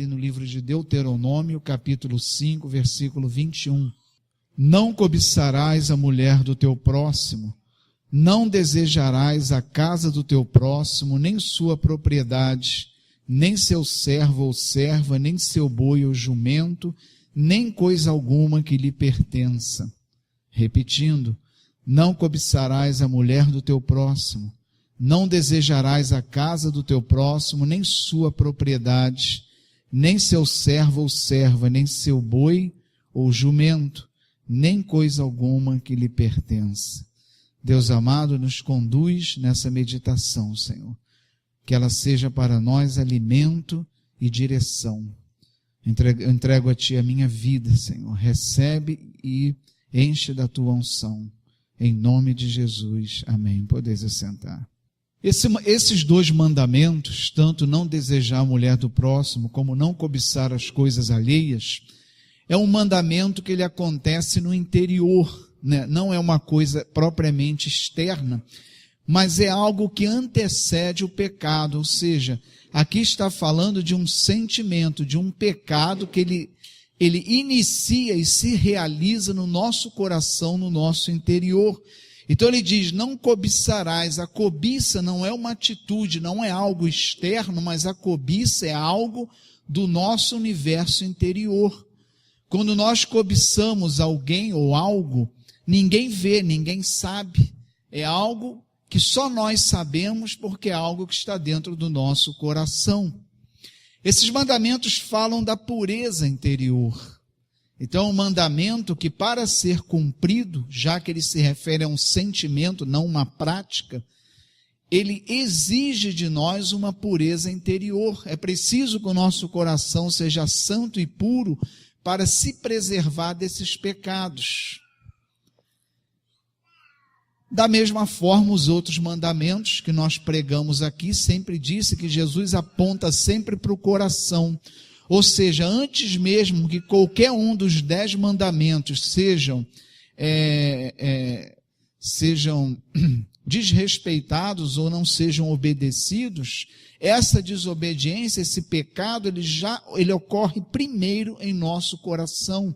No livro de Deuteronômio, capítulo 5, versículo 21. Não cobiçarás a mulher do teu próximo, não desejarás a casa do teu próximo, nem sua propriedade, nem seu servo ou serva, nem seu boi ou jumento, nem coisa alguma que lhe pertença. Repetindo, não cobiçarás a mulher do teu próximo, não desejarás a casa do teu próximo, nem sua propriedade, nem seu servo ou serva, nem seu boi ou jumento, nem coisa alguma que lhe pertença. Deus amado, nos conduz nessa meditação, Senhor. Que ela seja para nós alimento e direção. Entrego a Ti a minha vida, Senhor. Recebe e enche da Tua unção. Em nome de Jesus. Amém. Podeis assentar. Esses dois mandamentos, tanto não desejar a mulher do próximo, como não cobiçar as coisas alheias, é um mandamento que ele acontece no interior, né? Não é uma coisa propriamente externa, mas é algo que antecede o pecado, ou seja, aqui está falando de um sentimento, de um pecado que ele inicia e se realiza no nosso coração, no nosso interior. Então ele diz, não cobiçarás. A cobiça não é uma atitude, não é algo externo, mas a cobiça é algo do nosso universo interior. Quando nós cobiçamos alguém ou algo, ninguém vê, ninguém sabe. É algo que só nós sabemos porque é algo que está dentro do nosso coração. Esses mandamentos falam da pureza interior. Então, é um mandamento que, para ser cumprido, já que ele se refere a um sentimento, não uma prática, ele exige de nós uma pureza interior. É preciso que o nosso coração seja santo e puro para se preservar desses pecados. Da mesma forma, os outros mandamentos que nós pregamos aqui, sempre disse que Jesus aponta sempre para o coração. Ou seja, antes mesmo que qualquer um dos 10 mandamentos sejam desrespeitados ou não sejam obedecidos, essa desobediência, esse pecado, ele ocorre primeiro em nosso coração,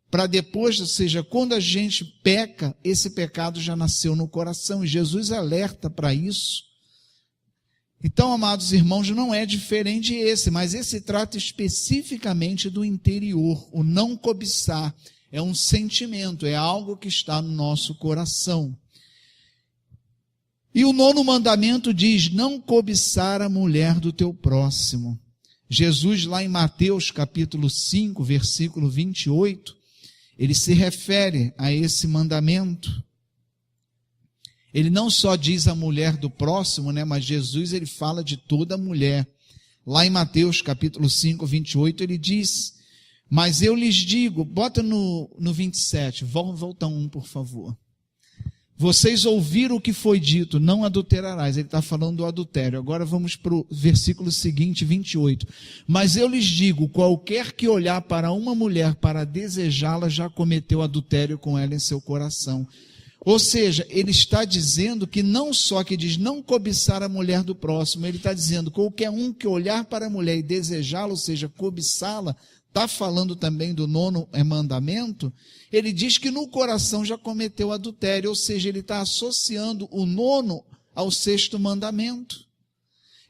para depois, ou seja, quando a gente peca, esse pecado já nasceu no coração, e Jesus alerta para isso. Então, amados irmãos, não é diferente esse, mas esse trata especificamente do interior. O não cobiçar é um sentimento, é algo que está no nosso coração. E o 9º mandamento diz, não cobiçar a mulher do teu próximo. Jesus, lá em Mateus capítulo 5, versículo 28, ele se refere a esse mandamento. Ele não só diz a mulher do próximo, né, mas Jesus ele fala de toda mulher. Lá em Mateus capítulo 5, 28, ele diz, mas eu lhes digo, bota no 27, volta por favor. Vocês ouviram o que foi dito, não adulterarás. Ele está falando do adultério. Agora vamos para o versículo seguinte, 28. Mas eu lhes digo, qualquer que olhar para uma mulher para desejá-la, já cometeu adultério com ela em seu coração. Ou seja, ele está dizendo que não só que diz não cobiçar a mulher do próximo, ele está dizendo qualquer um que olhar para a mulher e desejá-la, ou seja, cobiçá-la, está falando também do 9º mandamento, ele diz que no coração já cometeu adultério, ou seja, ele está associando o 9º ao 6º mandamento.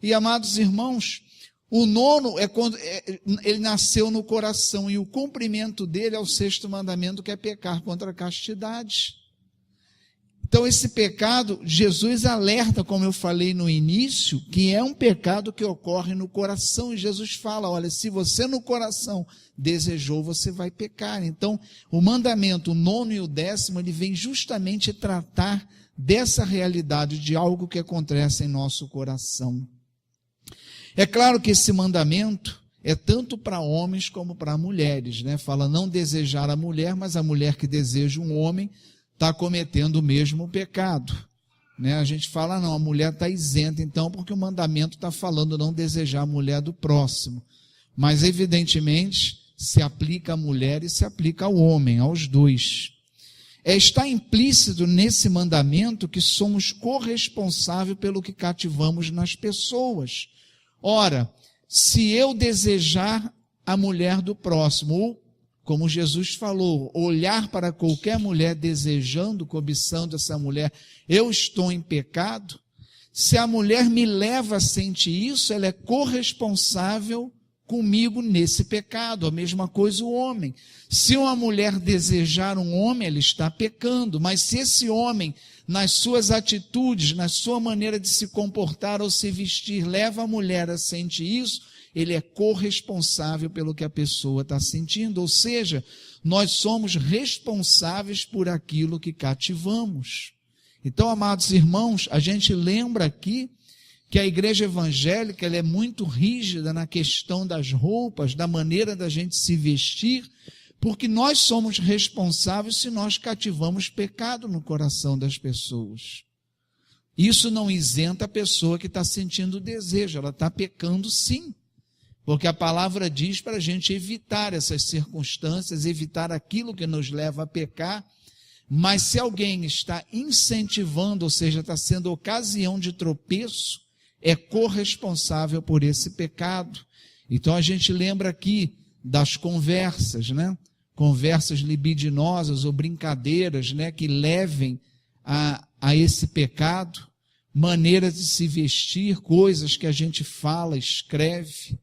E, amados irmãos, o 9º é quando ele nasceu no coração, e o cumprimento dele é o 6º mandamento, que é pecar contra a castidade. Então, esse pecado, Jesus alerta, como eu falei no início, que é um pecado que ocorre no coração. E Jesus fala, olha, se você no coração desejou, você vai pecar. Então, o mandamento, o 9º e o 10º, ele vem justamente tratar dessa realidade, de algo que acontece em nosso coração. É claro que esse mandamento é tanto para homens como para mulheres, né? Fala não desejar a mulher, mas a mulher que deseja um homem está cometendo o mesmo pecado, né? A gente fala, não, a mulher está isenta, então, porque o mandamento está falando não desejar a mulher do próximo. Mas, evidentemente, se aplica à mulher e se aplica ao homem, aos dois. Está implícito nesse mandamento que somos corresponsáveis pelo que cativamos nas pessoas. Ora, Se eu desejar a mulher do próximo, ou, como Jesus falou, olhar para qualquer mulher desejando, cobiçando essa mulher, eu estou em pecado. Se a mulher me leva a sentir isso, ela é corresponsável comigo nesse pecado. A mesma coisa o homem. Se uma mulher desejar um homem, ela está pecando. Mas se esse homem, nas suas atitudes, na sua maneira de se comportar ou se vestir, leva a mulher a sentir isso, ele é corresponsável pelo que a pessoa está sentindo. Ou seja, nós somos responsáveis por aquilo que cativamos. Então, amados irmãos, a gente lembra aqui que a igreja evangélica ela é muito rígida na questão das roupas, da maneira da gente se vestir, porque nós somos responsáveis se nós cativamos pecado no coração das pessoas. Isso não isenta a pessoa que está sentindo desejo, ela está pecando sim, porque a palavra diz para a gente evitar essas circunstâncias, evitar aquilo que nos leva a pecar. Mas se alguém está incentivando, ou seja, está sendo ocasião de tropeço, é corresponsável por esse pecado. Então a gente lembra aqui das conversas, né? Conversas libidinosas ou brincadeiras, né? Que levem a esse pecado, maneiras de se vestir, coisas que a gente fala, escreve,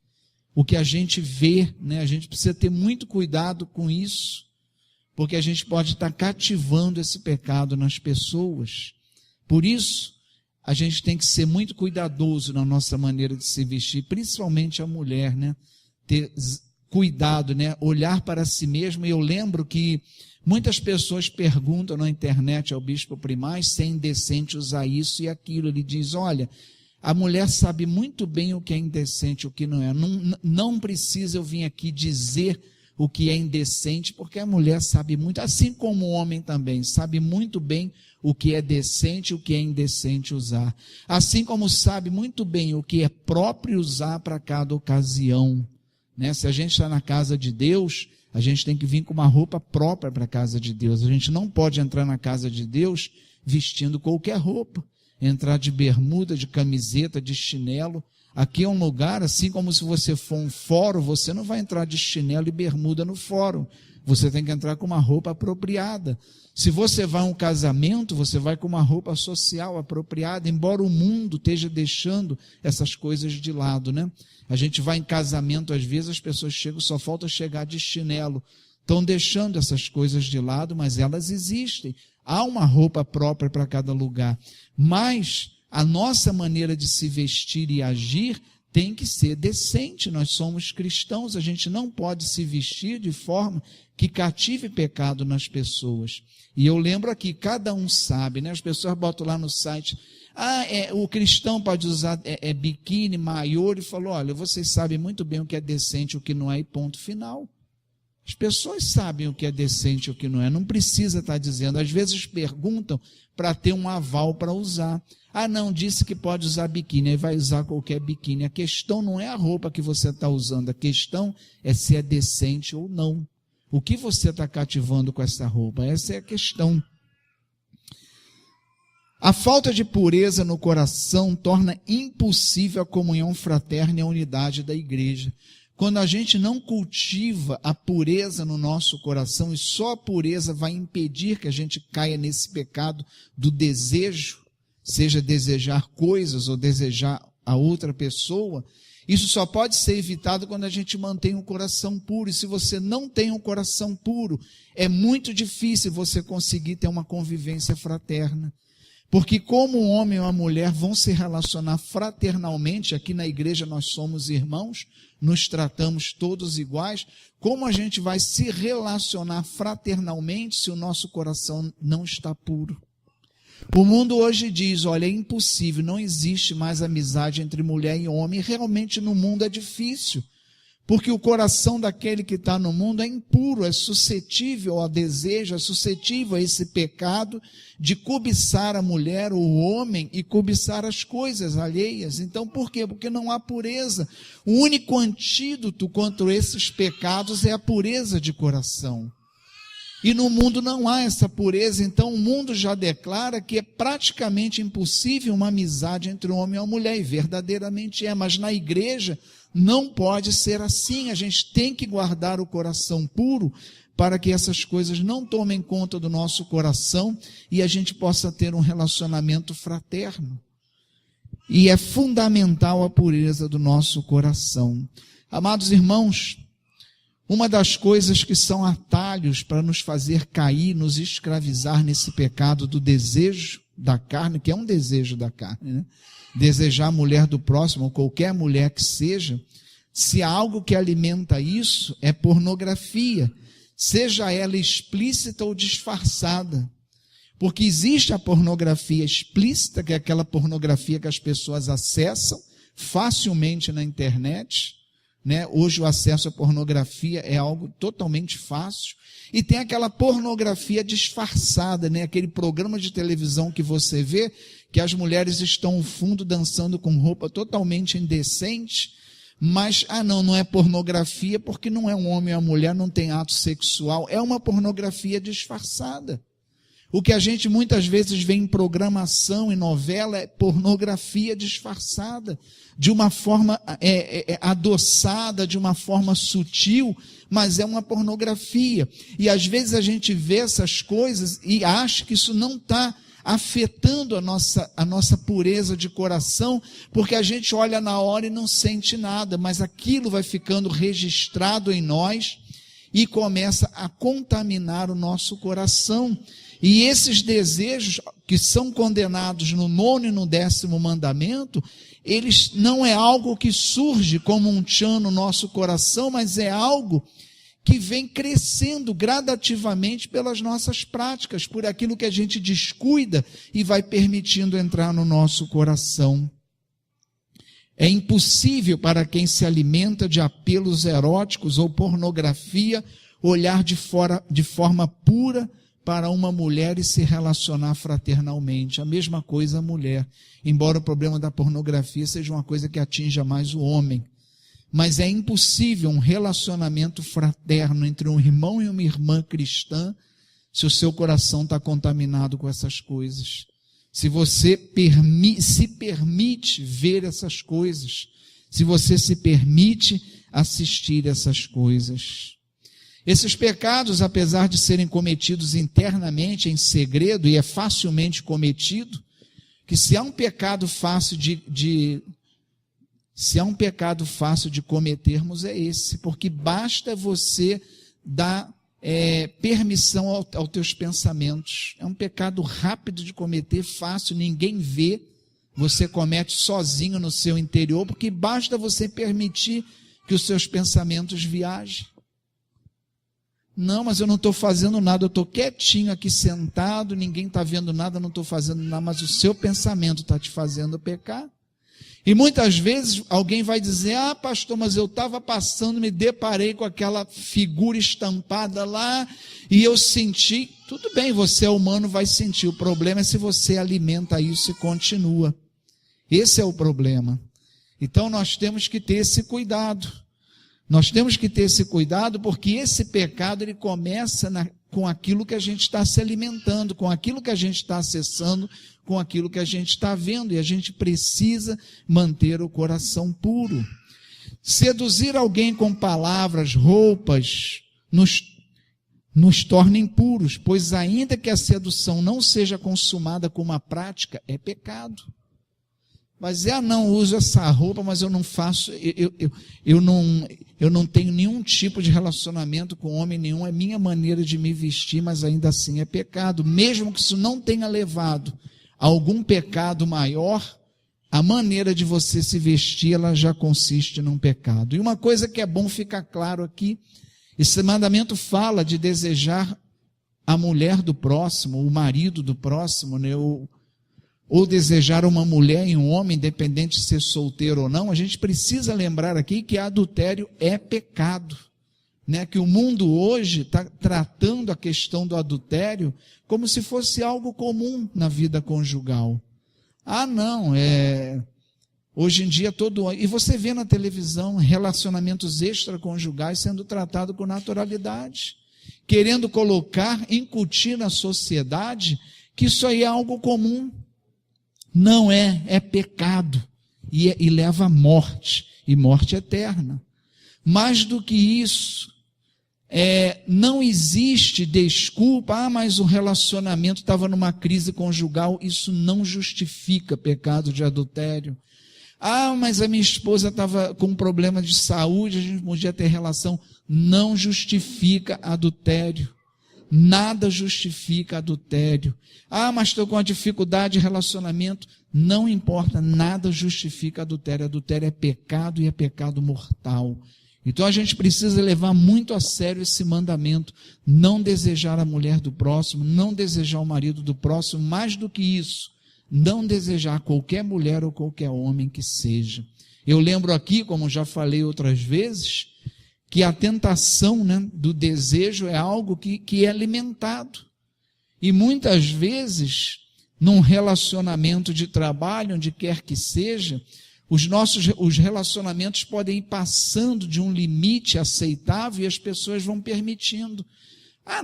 o que a gente vê, né? A gente precisa ter muito cuidado com isso, porque a gente pode estar cativando esse pecado nas pessoas. Por isso, a gente tem que ser muito cuidadoso na nossa maneira de se vestir, principalmente a mulher, né? Ter cuidado, né? Olhar para si mesmo. E eu lembro que muitas pessoas perguntam na internet ao bispo Primaz se é indecente usar isso e aquilo. Ele diz, olha, a mulher sabe muito bem o que é indecente e o que não é. Não precisa eu vir aqui dizer o que é indecente, porque a mulher sabe muito, assim como o homem também, sabe muito bem o que é decente e o que é indecente usar. Assim como sabe muito bem o que é próprio usar para cada ocasião. Né? Se a gente está na casa de Deus, a gente tem que vir com uma roupa própria para a casa de Deus. A gente não pode entrar na casa de Deus vestindo qualquer roupa. Entrar de bermuda, de camiseta, de chinelo. Aqui é um lugar, assim como se você for um fórum, você não vai entrar de chinelo e bermuda no fórum. Você tem que entrar com uma roupa apropriada. Se você vai a um casamento, você vai com uma roupa social apropriada, embora o mundo esteja deixando essas coisas de lado, né? A gente vai em casamento, às vezes as pessoas chegam, só falta chegar de chinelo. Estão deixando essas coisas de lado, mas elas existem. Há uma roupa própria para cada lugar. Mas a nossa maneira de se vestir e agir tem que ser decente. Nós somos cristãos, a gente não pode se vestir de forma que cative pecado nas pessoas. E eu lembro aqui, cada um sabe, né? As pessoas botam lá no site, o cristão pode usar biquíni, maiô, e falou, olha, vocês sabem muito bem o que é decente e o que não é, e ponto final. As pessoas sabem o que é decente e o que não é, não precisa estar dizendo. Às vezes perguntam para ter um aval para usar. Não, disse que pode usar biquíni, aí vai usar qualquer biquíni. A questão não é a roupa que você está usando, a questão é se é decente ou não. O que você está cativando com essa roupa? Essa é a questão. A falta de pureza no coração torna impossível a comunhão fraterna e a unidade da igreja. Quando a gente não cultiva a pureza no nosso coração, e só a pureza vai impedir que a gente caia nesse pecado do desejo, seja desejar coisas ou desejar a outra pessoa, isso só pode ser evitado quando a gente mantém um coração puro. E se você não tem um coração puro, é muito difícil você conseguir ter uma convivência fraterna. Porque como um homem ou uma mulher vão se relacionar fraternalmente, aqui na igreja nós somos irmãos, nos tratamos todos iguais, como a gente vai se relacionar fraternalmente se o nosso coração não está puro? O mundo hoje diz, olha, é impossível, não existe mais amizade entre mulher e homem. E realmente no mundo é difícil, porque o coração daquele que está no mundo é impuro, é suscetível ao desejo, é suscetível a esse pecado de cobiçar a mulher ou o homem e cobiçar as coisas alheias. Então por quê? Porque não há pureza. O único antídoto contra esses pecados é a pureza de coração. E no mundo não há essa pureza, então o mundo já declara que é praticamente impossível uma amizade entre um homem e uma mulher, e verdadeiramente é, mas na igreja Não pode ser assim. A gente tem que guardar o coração puro para que essas coisas não tomem conta do nosso coração e a gente possa ter um relacionamento fraterno. E é fundamental a pureza do nosso coração. Amados irmãos, uma das coisas que são atalhos para nos fazer cair, nos escravizar nesse pecado do desejo da carne, que é um desejo da carne, né? Desejar a mulher do próximo, ou qualquer mulher que seja, se há algo que alimenta isso, é pornografia, seja ela explícita ou disfarçada. Porque existe a pornografia explícita, que é aquela pornografia que as pessoas acessam facilmente na internet, né? Hoje o acesso à pornografia é algo totalmente fácil. E tem aquela pornografia disfarçada, né? Aquele programa de televisão que você vê, que as mulheres estão no fundo dançando com roupa totalmente indecente, mas, não é pornografia porque não é um homem ou uma mulher, não tem ato sexual, é uma pornografia disfarçada. O que a gente muitas vezes vê em programação, em novela, é pornografia disfarçada, de uma forma adoçada, de uma forma sutil, mas é uma pornografia. E às vezes a gente vê essas coisas e acha que isso não está afetando a nossa pureza de coração, porque a gente olha na hora e não sente nada, mas aquilo vai ficando registrado em nós e começa a contaminar o nosso coração. E esses desejos que são condenados no 9º e no 10º mandamento, eles não é algo que surge como um tchan no nosso coração, mas é algo que vem crescendo gradativamente pelas nossas práticas, por aquilo que a gente descuida e vai permitindo entrar no nosso coração. É impossível para quem se alimenta de apelos eróticos ou pornografia olhar de forma pura para uma mulher e se relacionar fraternalmente. A mesma coisa a mulher, embora o problema da pornografia seja uma coisa que atinja mais o homem. Mas é impossível um relacionamento fraterno entre um irmão e uma irmã cristã se o seu coração está contaminado com essas coisas. Se você se permite ver essas coisas, se você se permite assistir essas coisas. Esses pecados, apesar de serem cometidos internamente, em segredo, e é facilmente cometido, que se há um pecado fácil se há um pecado fácil de cometermos é esse, porque basta você dar permissão aos teus pensamentos. É um pecado rápido de cometer, fácil, ninguém vê, você comete sozinho no seu interior, porque basta você permitir que os seus pensamentos viajem. Não, mas eu não estou fazendo nada, eu estou quietinho aqui sentado, ninguém está vendo nada, não estou fazendo nada, mas o seu pensamento está te fazendo pecar. E muitas vezes alguém vai dizer, pastor, mas eu estava passando, me deparei com aquela figura estampada lá, e eu senti, tudo bem, você é humano, vai sentir, o problema é se você alimenta isso e continua. Esse é o problema. Então nós temos que ter esse cuidado. Nós temos que ter esse cuidado, porque esse pecado ele começa com aquilo que a gente está se alimentando, com aquilo que a gente está acessando, com aquilo que a gente está vendo, e a gente precisa manter o coração puro. Seduzir alguém com palavras, roupas, nos torna impuros, pois ainda que a sedução não seja consumada com uma prática, é pecado. Mas não uso essa roupa, mas eu não faço, eu não tenho nenhum tipo de relacionamento com homem nenhum, é minha maneira de me vestir, mas ainda assim é pecado. Mesmo que isso não tenha levado a algum pecado maior, a maneira de você se vestir, ela já consiste num pecado. E uma coisa que é bom ficar claro aqui, esse mandamento fala de desejar a mulher do próximo, o marido do próximo, né? Ou desejar uma mulher em um homem, independente de ser solteiro ou não. A gente precisa lembrar aqui que adultério é pecado, né? Que o mundo hoje está tratando a questão do adultério como se fosse algo comum na vida conjugal. Hoje em dia e você vê na televisão relacionamentos extraconjugais sendo tratados com naturalidade, querendo incutir na sociedade que isso aí é algo comum. Não é pecado e leva à morte. e morte eterna. Mais do que isso, não existe desculpa, mas o relacionamento estava numa crise conjugal, isso não justifica pecado de adultério. Mas a minha esposa estava com um problema de saúde, a gente podia ter relação, não justifica adultério. Nada justifica adultério. Mas estou com uma dificuldade de relacionamento, não importa, nada justifica adultério. Adultério é pecado e é pecado mortal. Então a gente precisa levar muito a sério esse mandamento, não desejar a mulher do próximo, não desejar o marido do próximo, mais do que isso, não desejar qualquer mulher ou qualquer homem que seja. Eu lembro aqui, como já falei outras vezes, que a tentação, do desejo é algo que é alimentado. E muitas vezes, num relacionamento de trabalho, onde quer que seja, os relacionamentos podem ir passando de um limite aceitável e as pessoas vão permitindo.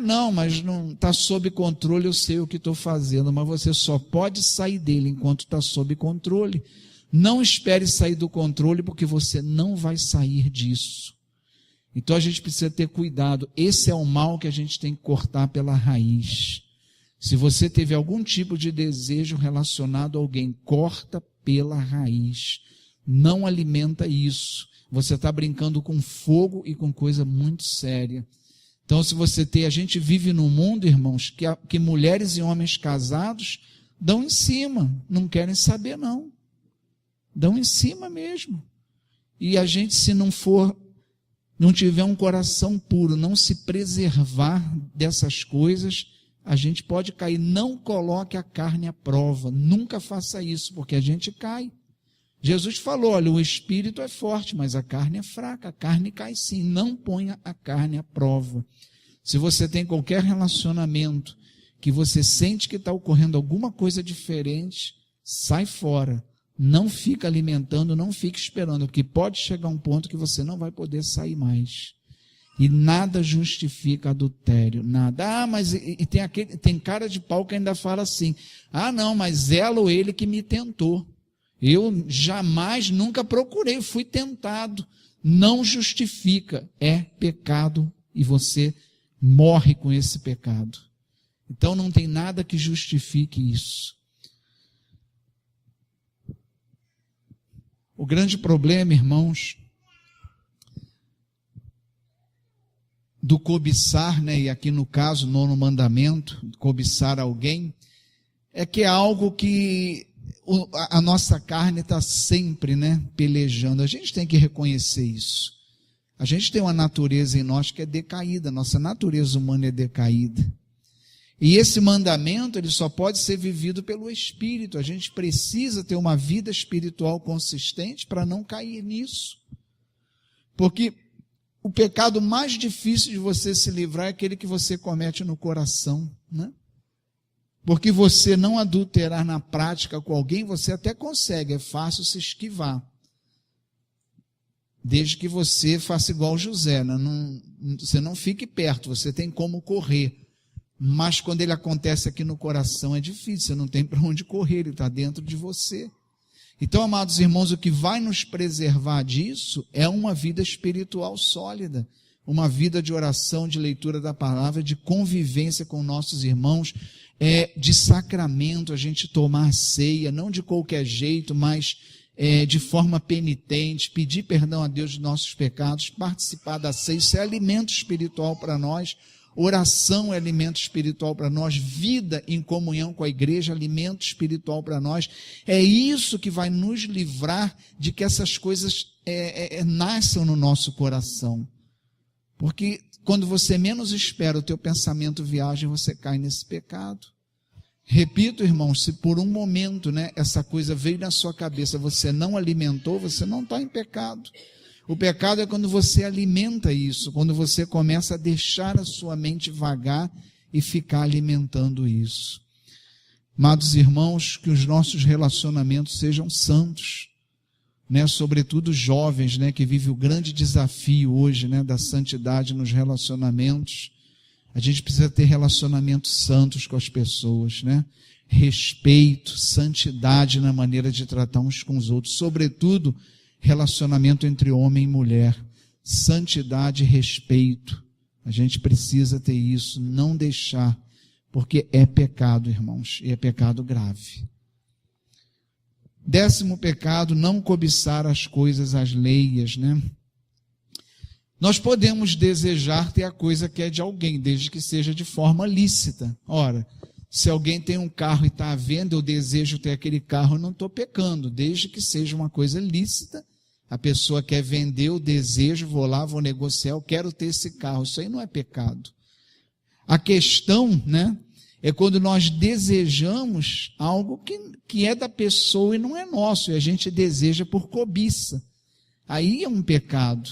Não, mas não está sob controle, eu sei o que estou fazendo, mas você só pode sair dele enquanto está sob controle. Não espere sair do controle, porque você não vai sair disso. Então a gente precisa ter cuidado. Esse é o mal que a gente tem que cortar pela raiz. Se você teve algum tipo de desejo relacionado a alguém, corta pela raiz. Não alimenta isso. Você está brincando com fogo e com coisa muito séria. Então, se você tem, a gente vive num mundo, irmãos, que mulheres e homens casados dão em cima, não querem saber não. Dão em cima mesmo. E a gente, se não tiver um coração puro, não se preservar dessas coisas, a gente pode cair. Não coloque a carne à prova, nunca faça isso, porque a gente cai. Jesus falou, olha, o espírito é forte, mas a carne é fraca, a carne cai sim, não ponha a carne à prova. Se você tem qualquer relacionamento que você sente que está ocorrendo alguma coisa diferente, sai fora, não fica alimentando, não fica esperando, porque pode chegar um ponto que você não vai poder sair mais. E nada justifica adultério, nada. Mas tem cara de pau que ainda fala assim, não, mas ela ou ele que me tentou. Eu jamais, nunca procurei, fui tentado. Não justifica, é pecado e você morre com esse pecado. Então não tem nada que justifique isso. O grande problema, irmãos, do cobiçar, e aqui no caso, nono mandamento, cobiçar alguém, é que é algo que a nossa carne está sempre, pelejando. A gente tem que reconhecer isso. A gente tem uma natureza em nós que é decaída, nossa natureza humana é decaída. E esse mandamento, ele só pode ser vivido pelo Espírito. A gente precisa ter uma vida espiritual consistente para não cair nisso. Porque o pecado mais difícil de você se livrar é aquele que você comete no coração, Porque você não adulterar na prática com alguém, você até consegue, é fácil se esquivar. Desde que você faça igual José, você não fique perto, você tem como correr. Mas quando ele acontece aqui no coração é difícil, você não tem para onde correr, ele está dentro de você. Então, amados irmãos, o que vai nos preservar disso é uma vida espiritual sólida, uma vida de oração, de leitura da palavra, de convivência com nossos irmãos, de sacramento, a gente tomar a ceia, não de qualquer jeito, mas de forma penitente, pedir perdão a Deus dos nossos pecados, participar da ceia, isso é alimento espiritual para nós. Oração é alimento espiritual para nós, vida em comunhão com a igreja, alimento espiritual para nós. É isso que vai nos livrar de que essas coisas nasçam no nosso coração. Porque quando você menos espera, o teu pensamento viaja e você cai nesse pecado. Repito, irmãos, se por um momento essa coisa veio na sua cabeça, você não alimentou, você não está em pecado. O pecado é quando você alimenta isso, quando você começa a deixar a sua mente vagar e ficar alimentando isso. Amados irmãos, que os nossos relacionamentos sejam santos, sobretudo jovens, que vivem o grande desafio hoje, da santidade nos relacionamentos. A gente precisa ter relacionamentos santos com as pessoas, respeito, santidade na maneira de tratar uns com os outros, sobretudo relacionamento entre homem e mulher, santidade e respeito. A gente precisa ter isso, não deixar, porque é pecado, irmãos, e é pecado grave. 10º pecado, não cobiçar as coisas alheias, né? Nós podemos desejar ter a coisa que é de alguém, desde que seja de forma lícita. Ora, se alguém tem um carro e está à venda, eu desejo ter aquele carro, eu não estou pecando, desde que seja uma coisa lícita. A pessoa quer vender, eu desejo, vou lá, vou negociar, eu quero ter esse carro. Isso aí não é pecado. A questão, né, é quando nós desejamos algo que é da pessoa e não é nosso, e a gente deseja por cobiça. Aí é um pecado.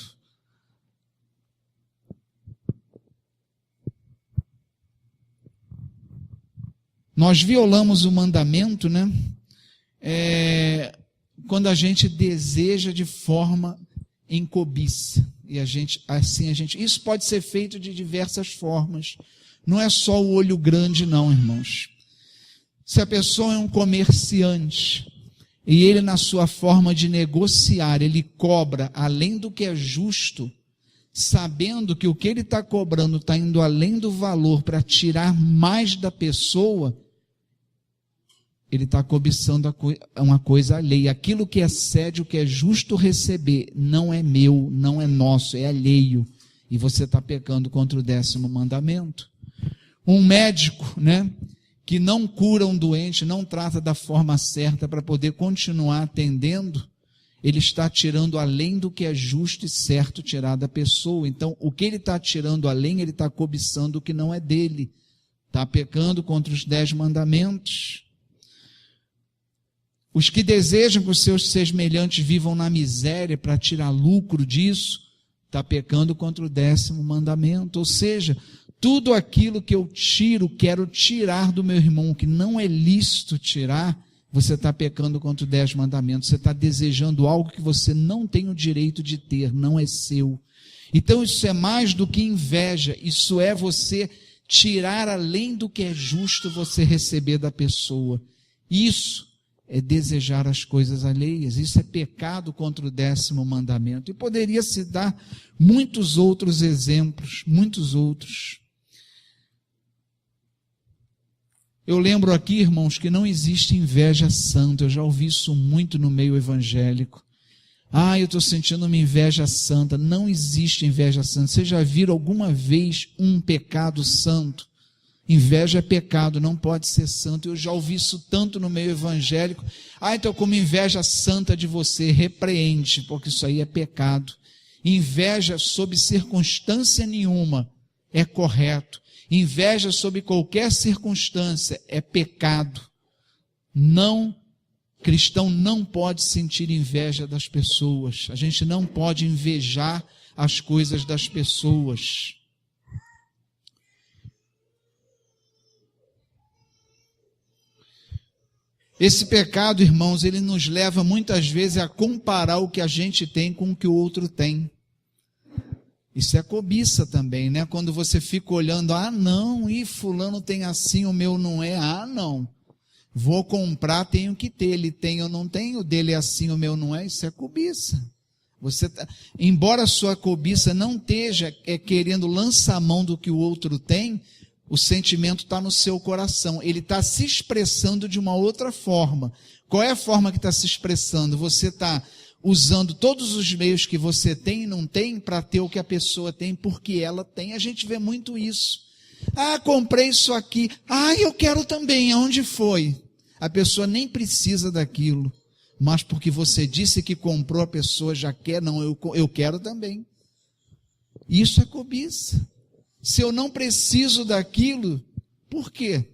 Nós violamos o mandamento, né? Quando a gente deseja de forma em cobiça. E isso pode ser feito de diversas formas. Não é só o olho grande, não, irmãos. Se a pessoa é um comerciante e ele, na sua forma de negociar, ele cobra além do que é justo, sabendo que o que ele está cobrando está indo além do valor para tirar mais da pessoa, ele está cobiçando uma coisa alheia. Aquilo que excede o que é justo receber não é meu, não é nosso, é alheio. E você está pecando contra o 10º mandamento. Um médico, né, que não cura um doente, não trata da forma certa para poder continuar atendendo, ele está tirando além do que é justo e certo tirar da pessoa. Então, o que ele está tirando além, ele está cobiçando o que não é dele. Está pecando contra os 10 mandamentos. Os que desejam que os seus semelhantes vivam na miséria para tirar lucro disso, está pecando contra o 10º mandamento. Ou seja, tudo aquilo que eu quero tirar do meu irmão, que não é lícito tirar, você está pecando contra o 10 mandamentos. Você está desejando algo que você não tem o direito de ter, não é seu. Então isso é mais do que inveja, isso é você tirar além do que é justo você receber da pessoa. Isso é desejar as coisas alheias, isso é pecado contra o 10º mandamento. E poderia se dar muitos outros exemplos, muitos outros. Eu lembro aqui, irmãos, que não existe inveja santa. Eu já ouvi isso muito no meio evangélico. Eu estou sentindo uma inveja santa. Não existe inveja santa. Vocês já viram alguma vez um pecado santo? Inveja é pecado, não pode ser santo. Eu já ouvi isso tanto no meio evangélico. Então como inveja santa de você, repreende, porque isso aí é pecado. Inveja sob circunstância nenhuma é correto. Inveja sob qualquer circunstância é pecado. Cristão não pode sentir inveja das pessoas. A gente não pode invejar as coisas das pessoas. Esse pecado, irmãos, ele nos leva muitas vezes a comparar o que a gente tem com o que o outro tem. Isso é cobiça também, né? Quando você fica olhando, não, fulano tem assim, o meu não é, não. Vou comprar, tenho que ter, ele tem, eu não tenho, o dele é assim, o meu não é, isso é cobiça. Embora a sua cobiça não esteja querendo lançar a mão do que o outro tem, o sentimento está no seu coração, ele está se expressando de uma outra forma. Qual é a forma que está se expressando? Você está usando todos os meios que você tem e não tem para ter o que a pessoa tem, porque ela tem. A gente vê muito isso. Comprei isso aqui. Eu quero também. Aonde foi? A pessoa nem precisa daquilo, mas porque você disse que comprou, a pessoa já quer. Não, eu quero também. Isso é cobiça. Se eu não preciso daquilo, por quê?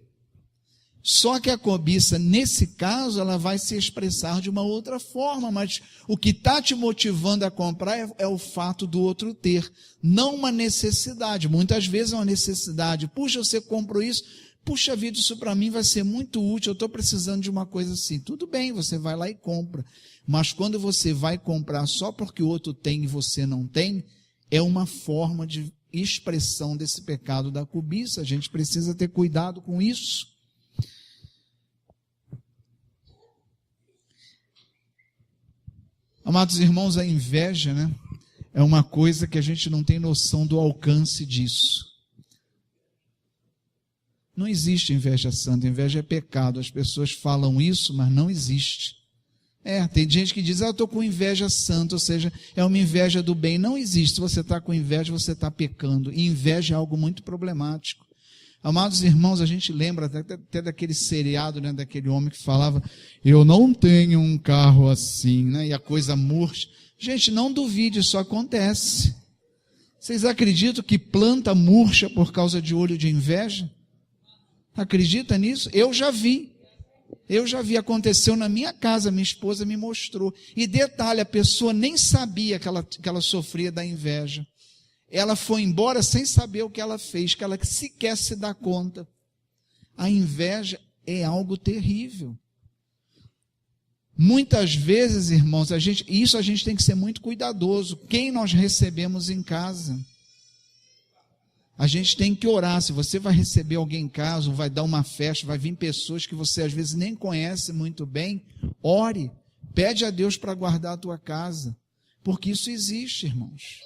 Só que a cobiça, nesse caso, ela vai se expressar de uma outra forma, mas o que está te motivando a comprar é o fato do outro ter, não uma necessidade. Muitas vezes é uma necessidade. Puxa, você comprou isso, puxa vida, isso para mim vai ser muito útil, eu estou precisando de uma coisa assim. Tudo bem, você vai lá e compra. Mas quando você vai comprar só porque o outro tem e você não tem, é uma forma de expressão desse pecado da cobiça. A gente precisa ter cuidado com isso. Amados irmãos, a inveja, né, é uma coisa que a gente não tem noção do alcance disso. Não existe inveja santa, inveja é pecado. As pessoas falam isso, mas não existe. Tem gente que diz, eu estou com inveja santa, ou seja, é uma inveja do bem. Não existe. Se você está com inveja, você está pecando. E inveja é algo muito problemático. Amados irmãos, a gente lembra até daquele seriado, né, daquele homem que falava, eu não tenho um carro assim, né, e a coisa murcha. Gente, não duvide, isso acontece. Vocês acreditam que planta murcha por causa de olho de inveja? Acredita nisso? Eu já vi, aconteceu na minha casa, minha esposa me mostrou. E detalhe, a pessoa nem sabia que ela sofria da inveja. Ela foi embora sem saber o que ela fez, que ela sequer se dá conta. A inveja é algo terrível. Muitas vezes, irmãos, a gente tem que ser muito cuidadoso. Quem nós recebemos em casa? A gente tem que orar. Se você vai receber alguém em casa, ou vai dar uma festa, vai vir pessoas que você às vezes nem conhece muito bem, ore, pede a Deus para guardar a tua casa, porque isso existe, irmãos.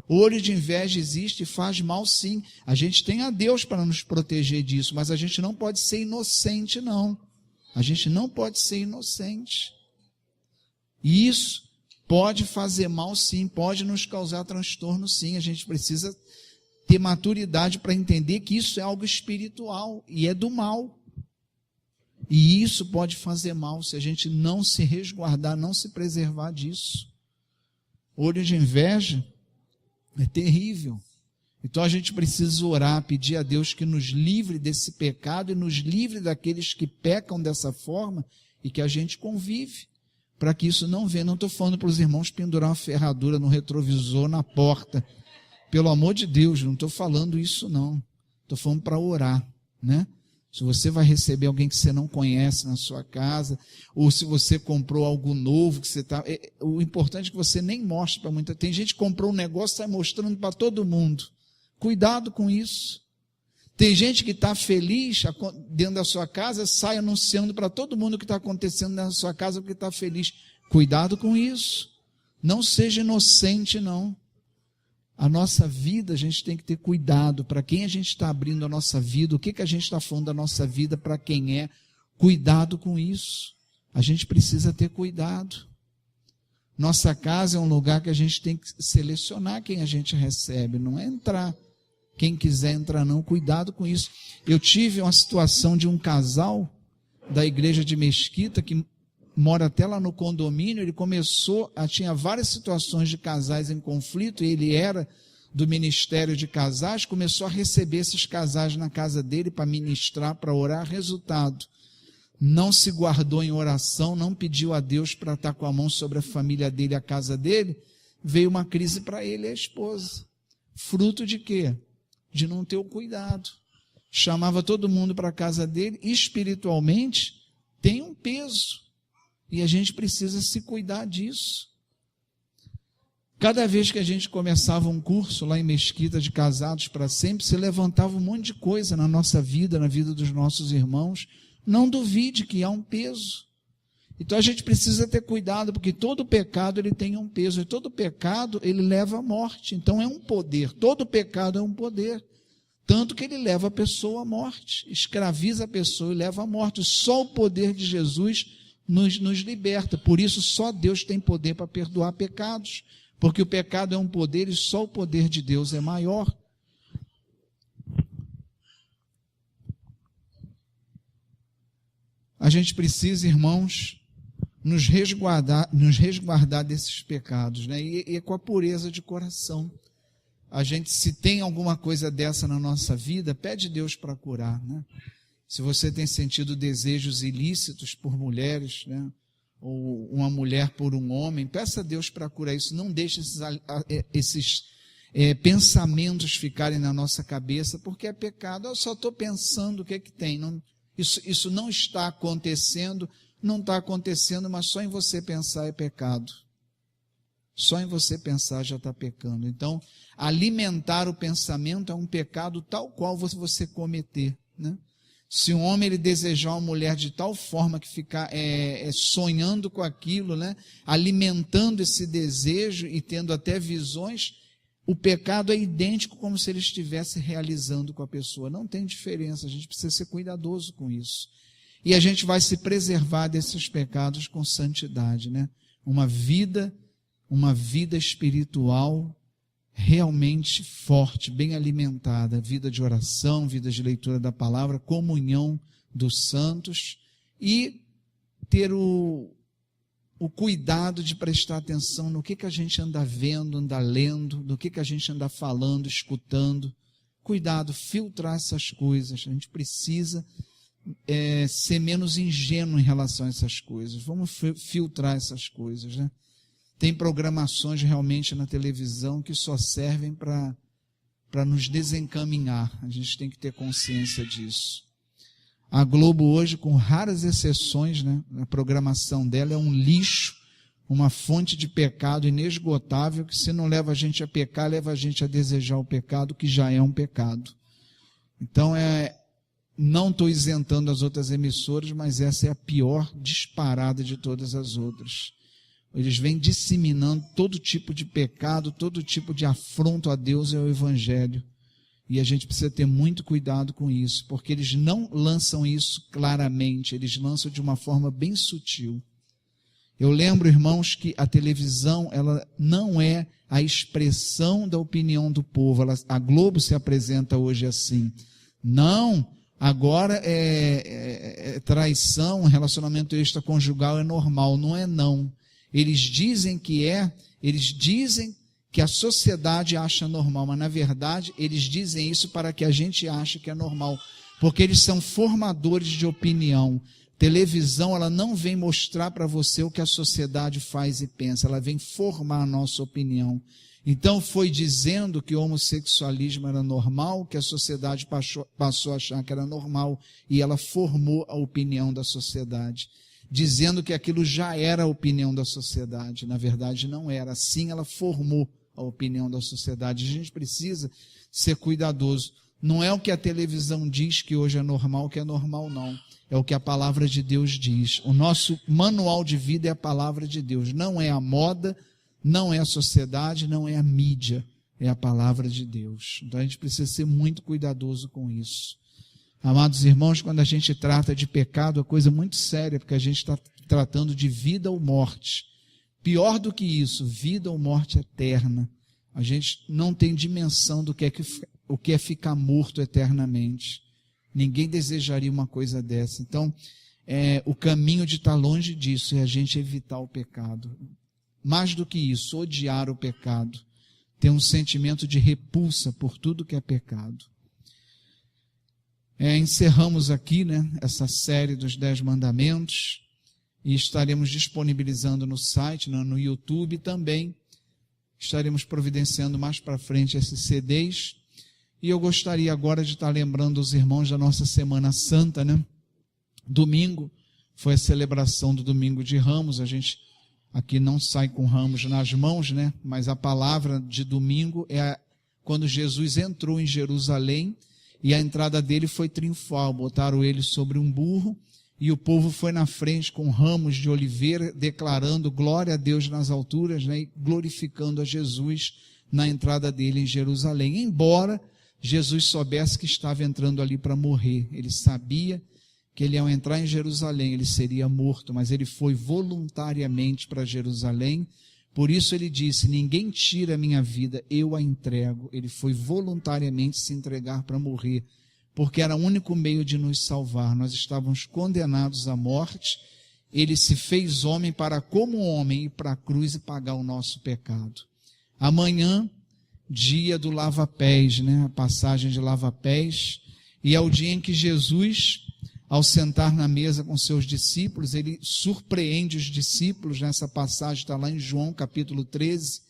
O olho de inveja existe e faz mal sim. A gente tem a Deus para nos proteger disso, mas a gente não pode ser inocente, não. A gente não pode ser inocente. E isso pode fazer mal sim, pode nos causar transtorno sim. A gente precisa ter maturidade para entender que isso é algo espiritual e é do mal. E isso pode fazer mal se a gente não se resguardar, não se preservar disso. Olho de inveja é terrível. Então a gente precisa orar, pedir a Deus que nos livre desse pecado e nos livre daqueles que pecam dessa forma e que a gente convive, para que isso não venha. Não estou falando para os irmãos pendurar uma ferradura no retrovisor, na porta. Pelo amor de Deus, não estou falando isso não. Estou falando para orar, né? Se você vai receber alguém que você não conhece na sua casa, ou se você comprou algo novo, que você está. O importante é que você nem mostre para muita. Tem gente que comprou um negócio e sai mostrando para todo mundo. Cuidado com isso. Tem gente que está feliz dentro da sua casa, sai anunciando para todo mundo o que está acontecendo na sua casa porque está feliz. Cuidado com isso. Não seja inocente, não. A nossa vida, a gente tem que ter cuidado para quem a gente está abrindo a nossa vida, o que a gente está falando da nossa vida, para quem é. Cuidado com isso. A gente precisa ter cuidado. Nossa casa é um lugar que a gente tem que selecionar quem a gente recebe, não é entrar. Quem quiser entrar não, cuidado com isso. Eu tive uma situação de um casal da igreja de Mesquita, que mora até lá no condomínio. Ele tinha várias situações de casais em conflito, e ele era do ministério de casais, começou a receber esses casais na casa dele para ministrar, para orar. Resultado, não se guardou em oração, não pediu a Deus para estar com a mão sobre a família dele, a casa dele. Veio uma crise para ele e a esposa. Fruto de quê? De não ter o cuidado. Chamava todo mundo para a casa dele. Espiritualmente tem um peso, e a gente precisa se cuidar disso. Cada vez que a gente começava um curso lá em Mesquita de Casados para Sempre, se levantava um monte de coisa na nossa vida, na vida dos nossos irmãos. Não duvide que há um peso. Então a gente precisa ter cuidado, porque todo pecado ele tem um peso, e todo pecado ele leva à morte. Então é um poder, todo pecado é um poder. Tanto que ele leva a pessoa à morte, escraviza a pessoa e leva à morte. Só o poder de Jesus nos liberta. Por isso só Deus tem poder para perdoar pecados, porque o pecado é um poder e só o poder de Deus é maior. A gente precisa, irmãos, nos resguardar desses pecados, né? E com a pureza de coração. A gente, se tem alguma coisa dessa na nossa vida, pede Deus para curar, né? Se você tem sentido desejos ilícitos por mulheres, né? Ou uma mulher por um homem, peça a Deus para curar isso. Não deixe esses pensamentos ficarem na nossa cabeça, porque é pecado. Eu só estou pensando o que é que tem. Isso não está acontecendo, não está acontecendo, mas só em você pensar é pecado. Só em você pensar já está pecando. Então, alimentar o pensamento é um pecado tal qual você cometer, né? Se um homem ele desejar uma mulher de tal forma que ficar sonhando com aquilo, né? Alimentando esse desejo e tendo até visões, o pecado é idêntico como se ele estivesse realizando com a pessoa. Não tem diferença, a gente precisa ser cuidadoso com isso. E a gente vai se preservar desses pecados com santidade, né? Uma vida espiritual realmente forte, bem alimentada, vida de oração, vida de leitura da palavra, comunhão dos santos e ter o cuidado de prestar atenção no que a gente anda vendo, anda lendo, no que a gente anda falando, escutando. Cuidado, filtrar essas coisas. A gente precisa ser menos ingênuo em relação a essas coisas. Vamos filtrar essas coisas, né? Tem programações realmente na televisão que só servem para nos desencaminhar. A gente tem que ter consciência disso. A Globo hoje, com raras exceções, né, a programação dela é um lixo, uma fonte de pecado inesgotável, que se não leva a gente a pecar, leva a gente a desejar o pecado, que já é um pecado. Então, não estou isentando as outras emissoras, mas essa é a pior disparada de todas as outras. Eles vêm disseminando todo tipo de pecado, todo tipo de afronto a Deus e ao Evangelho. E a gente precisa ter muito cuidado com isso, porque eles não lançam isso claramente, eles lançam de uma forma bem sutil. Eu lembro, irmãos, que a televisão ela não é a expressão da opinião do povo. A Globo se apresenta hoje assim. Não, agora traição, relacionamento extraconjugal é normal. Não é não. Eles dizem que a sociedade acha normal, mas na verdade eles dizem isso para que a gente ache que é normal, porque eles são formadores de opinião. Televisão, ela não vem mostrar para você o que a sociedade faz e pensa, ela vem formar a nossa opinião. Então foi dizendo que o homossexualismo era normal, que a sociedade passou a achar que era normal, e ela formou a opinião da sociedade, dizendo que aquilo já era a opinião da sociedade. Na verdade não era, assim ela formou a opinião da sociedade. A gente precisa ser cuidadoso. Não é o que a televisão diz que hoje é normal, que é normal não. É o que a palavra de Deus diz. O nosso manual de vida é a palavra de Deus. Não é a moda, não é a sociedade, não é a mídia. É a palavra de Deus. Então a gente precisa ser muito cuidadoso com isso. Amados irmãos, quando a gente trata de pecado, é coisa muito séria, porque a gente está tratando de vida ou morte. Pior do que isso, vida ou morte eterna. A gente não tem dimensão do que é ficar morto eternamente. Ninguém desejaria uma coisa dessa. Então, o caminho de estar longe disso é a gente evitar o pecado. Mais do que isso, odiar o pecado. Ter um sentimento de repulsa por tudo que é pecado. Encerramos aqui, né, essa série dos 10 mandamentos e estaremos disponibilizando no site, no YouTube também. Estaremos providenciando mais para frente esses CDs. E eu gostaria agora de estar lembrando os irmãos da nossa Semana Santa, né? Domingo foi a celebração do Domingo de Ramos. A gente aqui não sai com ramos nas mãos, né? Mas a palavra de domingo é quando Jesus entrou em Jerusalém. E a entrada dele foi triunfal, botaram ele sobre um burro, e o povo foi na frente com ramos de oliveira, declarando glória a Deus nas alturas, né, e glorificando a Jesus na entrada dele em Jerusalém. Embora Jesus soubesse que estava entrando ali para morrer, ele sabia que ele, ao entrar em Jerusalém, ele seria morto, mas ele foi voluntariamente para Jerusalém. Por isso ele disse, ninguém tira a minha vida, eu a entrego. Ele foi voluntariamente se entregar para morrer, porque era o único meio de nos salvar. Nós estávamos condenados à morte, ele se fez homem para, como homem, ir para a cruz e pagar o nosso pecado. Amanhã, dia do lava-pés, né? A passagem de lava-pés, e é o dia em que Jesus, ao sentar na mesa com seus discípulos, ele surpreende os discípulos, nessa passagem está lá em João capítulo 13,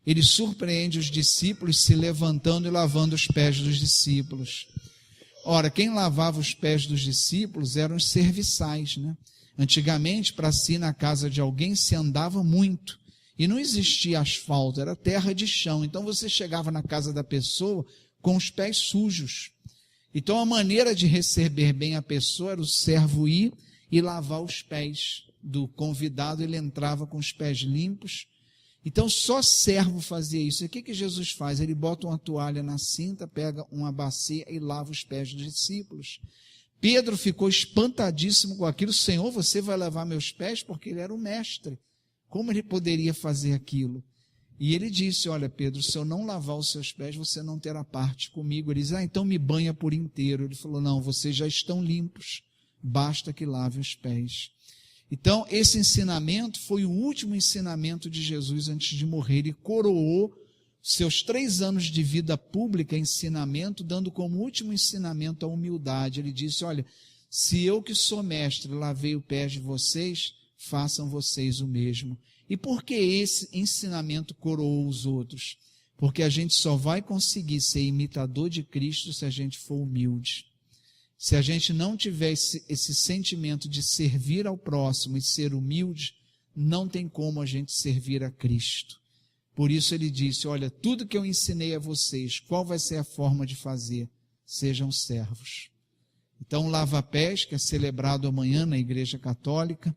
ele surpreende os discípulos se levantando e lavando os pés dos discípulos. Ora, quem lavava os pés dos discípulos eram os serviçais, né? Antigamente, para se ir na casa de alguém, se andava muito, e não existia asfalto, era terra de chão, então você chegava na casa da pessoa com os pés sujos. Então a maneira de receber bem a pessoa era o servo ir e lavar os pés do convidado, ele entrava com os pés limpos. Então só servo fazia isso. E o que Jesus faz? Ele bota uma toalha na cinta, pega uma bacia e lava os pés dos discípulos. Pedro ficou espantadíssimo com aquilo. Senhor, você vai lavar meus pés? Porque ele era o mestre. Como ele poderia fazer aquilo? E ele disse, olha Pedro, se eu não lavar os seus pés, você não terá parte comigo. Ele disse, então me banha por inteiro. Ele falou, não, vocês já estão limpos, basta que lave os pés. Então, esse ensinamento foi o último ensinamento de Jesus antes de morrer. Ele coroou seus 3 anos de vida pública, ensinamento, dando como último ensinamento a humildade. Ele disse, olha, se eu que sou mestre lavei os pés de vocês, façam vocês o mesmo. E por que esse ensinamento coroou os outros? Porque a gente só vai conseguir ser imitador de Cristo se a gente for humilde. Se a gente não tiver esse sentimento de servir ao próximo e ser humilde, não tem como a gente servir a Cristo. Por isso ele disse, olha, tudo que eu ensinei a vocês, qual vai ser a forma de fazer? Sejam servos. Então, o lava-pés, que é celebrado amanhã na Igreja Católica,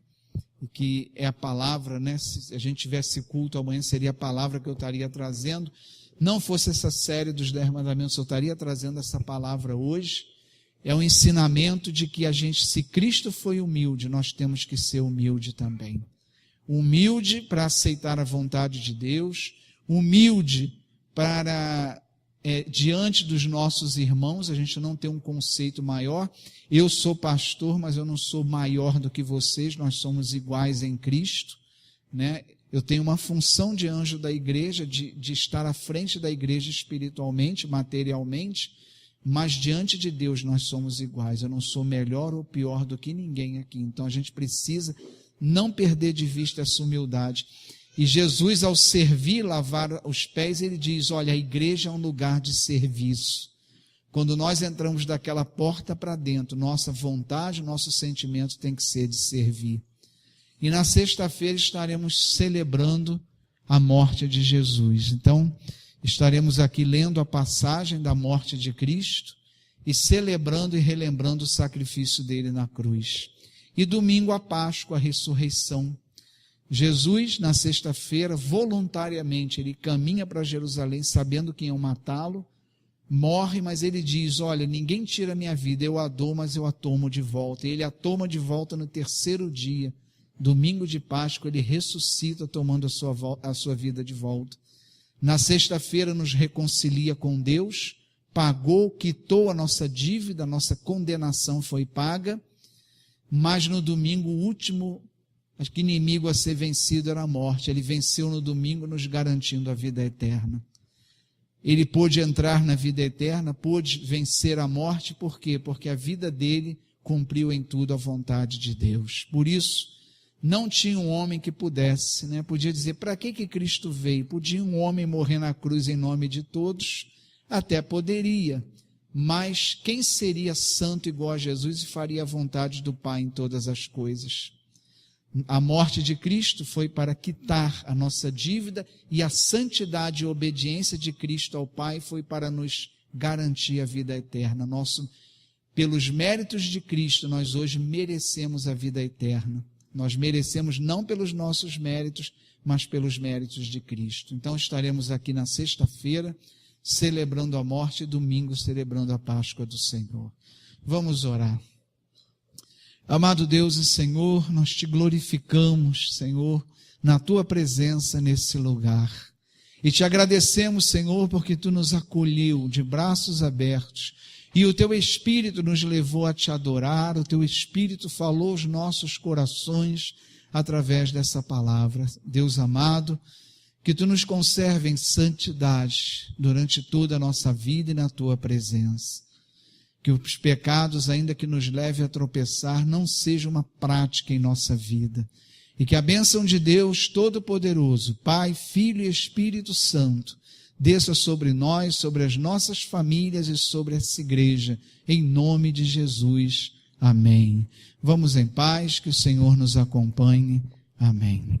e que é a palavra, né? Se a gente tivesse culto amanhã, seria a palavra que eu estaria trazendo. Não fosse essa série dos 10 mandamentos, eu estaria trazendo essa palavra hoje. É um ensinamento de que a gente, se Cristo foi humilde, nós temos que ser humilde também. Humilde para aceitar a vontade de Deus, humilde para, diante dos nossos irmãos, a gente não tem um conceito maior. Eu sou pastor, mas eu não sou maior do que vocês, nós somos iguais em Cristo, né? Eu tenho uma função de anjo da igreja, de estar à frente da igreja espiritualmente, materialmente, mas diante de Deus nós somos iguais. Eu não sou melhor ou pior do que ninguém aqui. Então a gente precisa não perder de vista essa humildade. E Jesus, ao servir, lavar os pés, ele diz, olha, a igreja é um lugar de serviço. Quando nós entramos daquela porta para dentro, nossa vontade, nosso sentimento tem que ser de servir. E na sexta-feira estaremos celebrando a morte de Jesus. Então, estaremos aqui lendo a passagem da morte de Cristo e celebrando e relembrando o sacrifício dele na cruz. E domingo a Páscoa, a ressurreição. Jesus, na sexta-feira, voluntariamente, ele caminha para Jerusalém sabendo que iam matá-lo, morre, mas ele diz, olha, ninguém tira a minha vida, eu a dou, mas eu a tomo de volta. E ele a toma de volta no 3º dia, domingo de Páscoa, ele ressuscita tomando a sua vida de volta. Na sexta-feira nos reconcilia com Deus, pagou, quitou a nossa dívida, a nossa condenação foi paga, mas no domingo o último inimigo a ser vencido era a morte. Ele venceu no domingo, nos garantindo a vida eterna. Ele pôde entrar na vida eterna, pôde vencer a morte, por quê? Porque a vida dele cumpriu em tudo a vontade de Deus. Por isso, não tinha um homem que pudesse, né? Podia dizer, para que Cristo veio? Podia um homem morrer na cruz em nome de todos? Até poderia, mas quem seria santo igual a Jesus e faria a vontade do Pai em todas as coisas? A morte de Cristo foi para quitar a nossa dívida e a santidade e obediência de Cristo ao Pai foi para nos garantir a vida eterna. Pelos méritos de Cristo, nós hoje merecemos a vida eterna. Nós merecemos não pelos nossos méritos, mas pelos méritos de Cristo. Então estaremos aqui na sexta-feira, celebrando a morte, e domingo celebrando a Páscoa do Senhor. Vamos orar. Amado Deus e Senhor, nós te glorificamos, Senhor, na tua presença nesse lugar. E te agradecemos, Senhor, porque tu nos acolheu de braços abertos. E o teu Espírito nos levou a te adorar, o teu Espírito falou aos nossos corações através dessa palavra. Deus amado, que tu nos conserve em santidade durante toda a nossa vida e na tua presença. Que os pecados, ainda que nos leve a tropeçar, não sejam uma prática em nossa vida. E que a bênção de Deus Todo-Poderoso, Pai, Filho e Espírito Santo, desça sobre nós, sobre as nossas famílias e sobre essa igreja, em nome de Jesus. Amém. Vamos em paz, que o Senhor nos acompanhe. Amém.